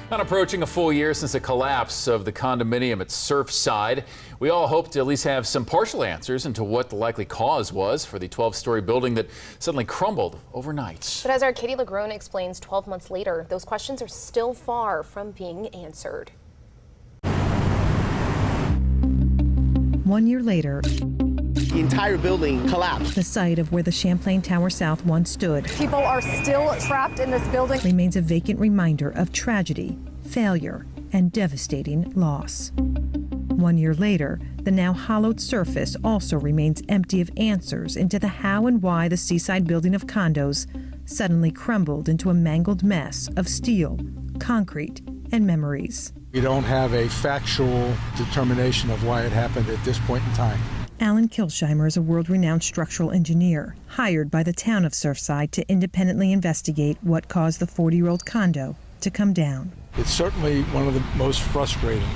Not approaching a full year since the collapse of the condominium at Surfside. We all hope to at least have some partial answers into what the likely cause was for the 12-story building that suddenly crumbled overnight. But as our Katie LeGrone explains, 12 months later, those questions are still far from being answered. 1 year later, the entire building collapsed. the site of where the Champlain Tower South once stood People are still trapped in this building. remains a vacant reminder of tragedy, failure, and devastating loss. 1 year later, the now hollowed surface also remains empty of answers into the how and why the seaside building of condos suddenly crumbled into a mangled mess of steel, concrete, and memories. We don't have a factual determination of why it happened at this point in time. Alan Kilsheimer is a world-renowned structural engineer hired by the town of Surfside to independently investigate what caused the 40-year-old condo to come down. It's certainly one of the most frustrating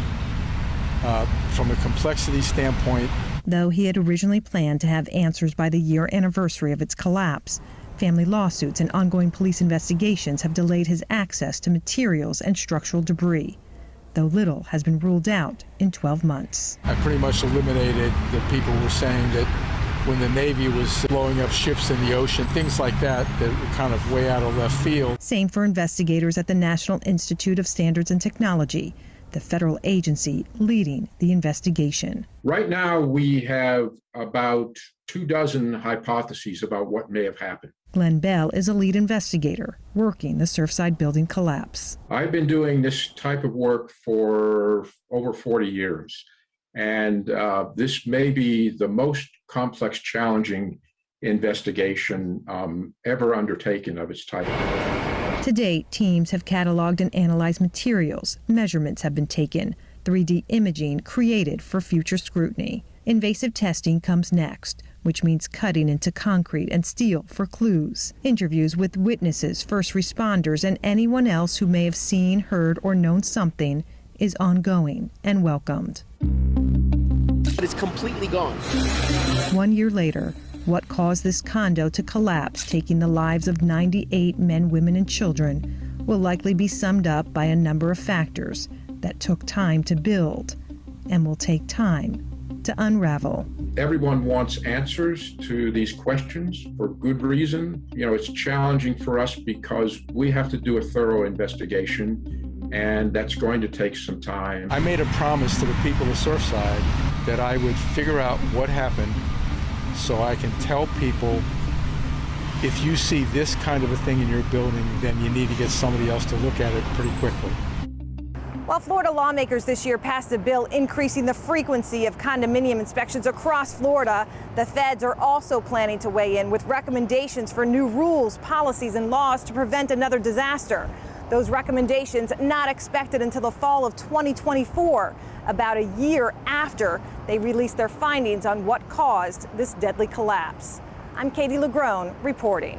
from a complexity standpoint. Though he had originally planned to have answers by the year anniversary of its collapse, family lawsuits and ongoing police investigations have delayed his access to materials and structural debris, though little has been ruled out in 12 months. I pretty much eliminated the people who were saying that when the Navy was blowing up ships in the ocean, things like that were kind of way out of left field. Same for investigators at the National Institute of Standards and Technology, the federal agency leading the investigation. Right now, we have about 24 hypotheses about what may have happened. Glenn Bell is a lead investigator working the Surfside building collapse. I've been doing this type of work for over 40 years, and this may be the most complex, challenging investigation ever undertaken of its type. To date, teams have cataloged and analyzed materials, measurements have been taken, 3D imaging created for future scrutiny. Invasive testing comes next, which means cutting into concrete and steel for clues. Interviews with witnesses, first responders, and anyone else who may have seen, heard, or known something is ongoing and welcomed. But it's completely gone. 1 year later, what caused this condo to collapse, taking the lives of 98 men, women, and children, will likely be summed up by a number of factors that took time to build and will take time to unravel. Everyone wants answers to these questions for good reason. You know, it's challenging for us because we have to do a thorough investigation, and that's going to take some time. I made a promise to the people of Surfside that I would figure out what happened so I can tell people, if you see this kind of a thing in your building, then you need to get somebody else to look at it pretty quickly. While Florida lawmakers this year passed a bill increasing the frequency of condominium inspections across Florida, the feds are also planning to weigh in with recommendations for new rules, policies, and laws to prevent another disaster. Those recommendations not expected until the fall of 2024, about a year after they released their findings on what caused this deadly collapse. I'm Katie LeGrone reporting.